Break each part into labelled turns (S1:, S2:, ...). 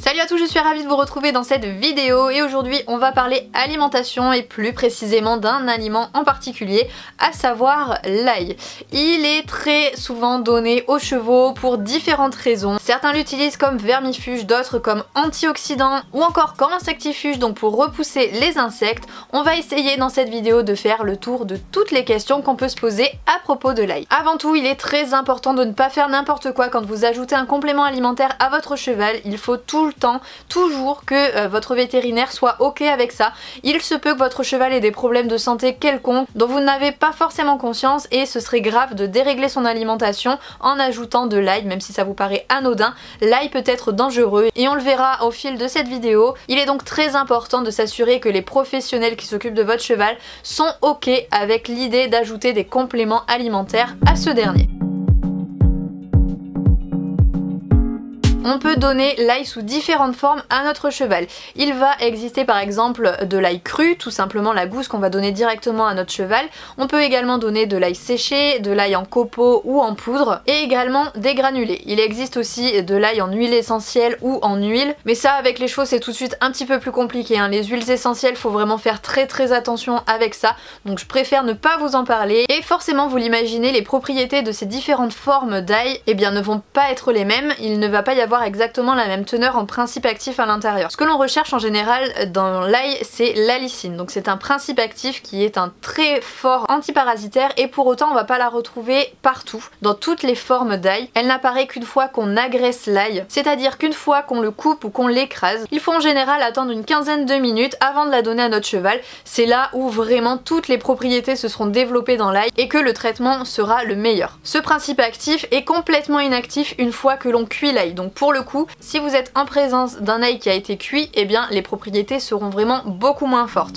S1: Salut à tous, je suis ravie de vous retrouver dans cette vidéo et aujourd'hui on va parler alimentation et plus précisément d'un aliment en particulier, à savoir l'ail. Il est très souvent donné aux chevaux pour différentes raisons. Certains l'utilisent comme vermifuge, d'autres comme antioxydant ou encore comme insectifuge, donc pour repousser les insectes. On va essayer dans cette vidéo de faire le tour de toutes les questions qu'on peut se poser à propos de l'ail. Avant tout, il est très important de ne pas faire n'importe quoi quand vous ajoutez un complément alimentaire à votre cheval. Il faut tout le temps, toujours que votre vétérinaire soit ok avec ça. Il se peut que votre cheval ait des problèmes de santé quelconques dont vous n'avez pas forcément conscience et ce serait grave de dérégler son alimentation en ajoutant de l'ail, même si ça vous paraît anodin. L'ail peut être dangereux et on le verra au fil de cette vidéo. Il est donc très important de s'assurer que les professionnels qui s'occupent de votre cheval sont ok avec l'idée d'ajouter des compléments alimentaires à ce dernier. On peut donner l'ail sous différentes formes à notre cheval. Il va exister par exemple de l'ail cru, tout simplement la gousse qu'on va donner directement à notre cheval. On peut également donner de l'ail séché, de l'ail en copeaux ou en poudre et également des granulés. Il existe aussi de l'ail en huile essentielle ou en huile, mais ça avec les chevaux c'est tout de suite un petit peu plus compliqué, hein. Les huiles essentielles, faut vraiment faire très attention avec ça, donc je préfère ne pas vous en parler. Et forcément vous l'imaginez, les propriétés de ces différentes formes d'ail eh bien ne vont pas être les mêmes. Il ne va pas y avoir exactement la même teneur en principe actif à l'intérieur. Ce que l'on recherche en général dans l'ail, c'est l'allicine. Donc c'est un principe actif qui est un très fort antiparasitaire et pour autant on va pas la retrouver partout, dans toutes les formes d'ail. Elle n'apparaît qu'une fois qu'on agresse l'ail, c'est-à-dire qu'une fois qu'on le coupe ou qu'on l'écrase. Il faut en général attendre une quinzaine de minutes avant de la donner à notre cheval. C'est là où vraiment toutes les propriétés se seront développées dans l'ail et que le traitement sera le meilleur. Ce principe actif est complètement inactif une fois que l'on cuit l'ail. Donc pour le coup, si vous êtes en présence d'un ail qui a été cuit, eh bien les propriétés seront vraiment beaucoup moins fortes.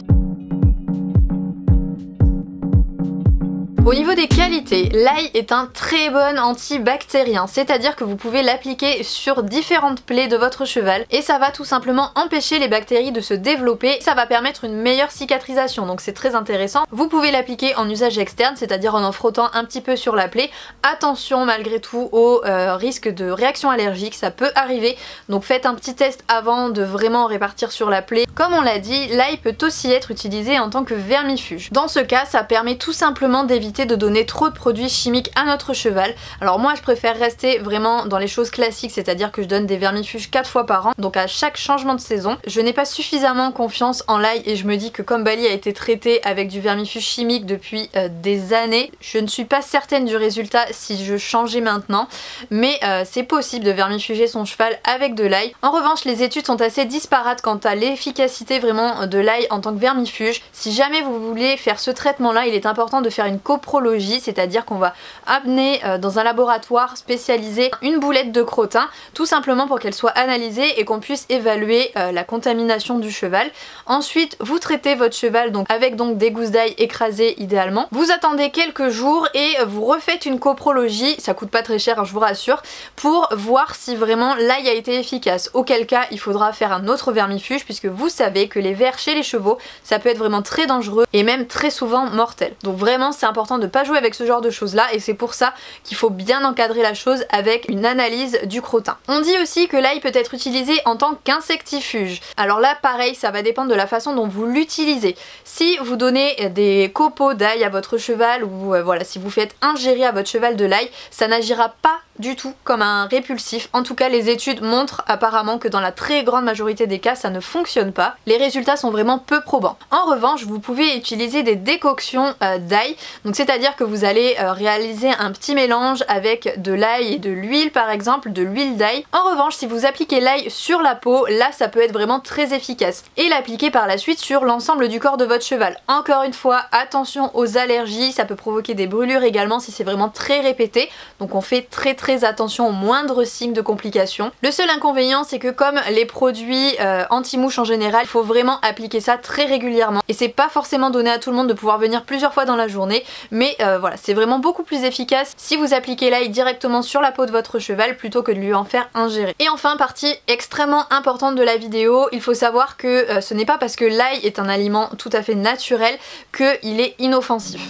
S1: Au niveau des qualités, l'ail est un très bon antibactérien, c'est-à-dire que vous pouvez l'appliquer sur différentes plaies de votre cheval et ça va tout simplement empêcher les bactéries de se développer, ça va permettre une meilleure cicatrisation, donc c'est très intéressant. Vous pouvez l'appliquer en usage externe, c'est-à-dire en frottant un petit peu sur la plaie. Attention malgré tout au risque de réaction allergique, ça peut arriver, donc faites un petit test avant de vraiment répartir sur la plaie. Comme on l'a dit, l'ail peut aussi être utilisé en tant que vermifuge. Dans ce cas, ça permet tout simplement d'éviter de donner trop de produits chimiques à notre cheval. Alors moi je préfère rester vraiment dans les choses classiques, c'est-à-dire que je donne des vermifuges 4 fois par an, donc à chaque changement de saison. Je n'ai pas suffisamment confiance en l'ail et je me dis que comme Bali a été traité avec du vermifuge chimique depuis des années, je ne suis pas certaine du résultat si je changeais maintenant, mais c'est possible de vermifuger son cheval avec de l'ail. En revanche, les études sont assez disparates quant à l'efficacité vraiment de l'ail en tant que vermifuge. Si jamais vous voulez faire ce traitement là, il est important de faire une coprologie, c'est-à-dire qu'on va amener dans un laboratoire spécialisé une boulette de crottin, tout simplement pour qu'elle soit analysée et qu'on puisse évaluer la contamination du cheval. Ensuite, vous traitez votre cheval donc avec des gousses d'ail écrasées idéalement. Vous attendez quelques jours et vous refaites une coprologie, ça coûte pas très cher, hein, je vous rassure, pour voir si vraiment l'ail a été efficace. Auquel cas, il faudra faire un autre vermifuge puisque vous savez que les vers chez les chevaux, ça peut être vraiment très dangereux et même très souvent mortel. Donc vraiment, c'est important de pas jouer avec ce genre de choses là et c'est pour ça qu'il faut bien encadrer la chose avec une analyse du crottin. On dit aussi que l'ail peut être utilisé en tant qu'insectifuge. Alors là pareil, ça va dépendre de la façon dont vous l'utilisez. Si vous donnez des copeaux d'ail à votre cheval ou voilà, si vous faites ingérer à votre cheval de l'ail, ça n'agira pas du tout comme un répulsif. En tout cas, les études montrent apparemment que dans la très grande majorité des cas, ça ne fonctionne pas. Les résultats sont vraiment peu probants. En revanche, vous pouvez utiliser des décoctions d'ail. Donc c'est-à-dire que vous allez réaliser un petit mélange avec de l'ail et de l'huile par exemple, de l'huile d'ail. En revanche, si vous appliquez l'ail sur la peau, là ça peut être vraiment très efficace. Et l'appliquer par la suite sur l'ensemble du corps de votre cheval. Encore une fois, attention aux allergies, ça peut provoquer des brûlures également si c'est vraiment très répété. Donc on fait très attention aux moindres signes de complications. Le seul inconvénient, c'est que comme les produits anti-mouches en général, il faut vraiment appliquer ça très régulièrement. Et c'est pas forcément donné à tout le monde de pouvoir venir plusieurs fois dans la journée, mais voilà, c'est vraiment beaucoup plus efficace si vous appliquez l'ail directement sur la peau de votre cheval plutôt que de lui en faire ingérer. Et enfin, partie extrêmement importante de la vidéo, il faut savoir que ce n'est pas parce que l'ail est un aliment tout à fait naturel qu'il est inoffensif.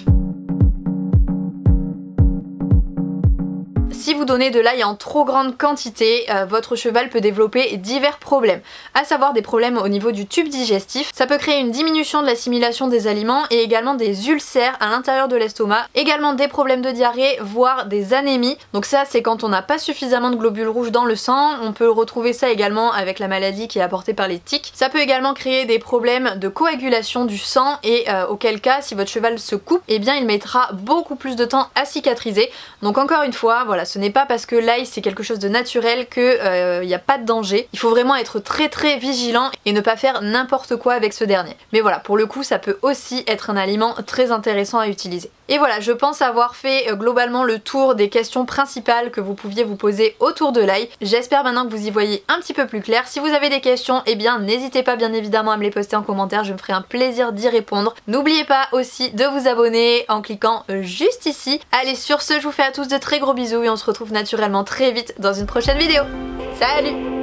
S1: Si vous donnez de l'ail en trop grande quantité, votre cheval peut développer divers problèmes, à savoir des problèmes au niveau du tube digestif, ça peut créer une diminution de l'assimilation des aliments et également des ulcères à l'intérieur de l'estomac, également des problèmes de diarrhée, voire des anémies. Donc ça c'est quand on n'a pas suffisamment de globules rouges dans le sang, on peut retrouver ça également avec la maladie qui est apportée par les tiques. Ça peut également créer des problèmes de coagulation du sang et auquel cas si votre cheval se coupe, eh bien il mettra beaucoup plus de temps à cicatriser. Donc encore une fois, voilà, ce n'est pas parce que l'ail c'est quelque chose de naturel que n'y a pas de danger. Il faut vraiment être très vigilant et ne pas faire n'importe quoi avec ce dernier. Mais voilà, pour le coup ça peut aussi être un aliment très intéressant à utiliser. Et voilà, je pense avoir fait globalement le tour des questions principales que vous pouviez vous poser autour de l'ail. J'espère maintenant que vous y voyez un petit peu plus clair. Si vous avez des questions, eh bien n'hésitez pas bien évidemment à me les poster en commentaire, je me ferai un plaisir d'y répondre. N'oubliez pas aussi de vous abonner en cliquant juste ici. Allez, sur ce, je vous fais à tous de très gros bisous et on se retrouve naturellement très vite dans une prochaine vidéo. Salut!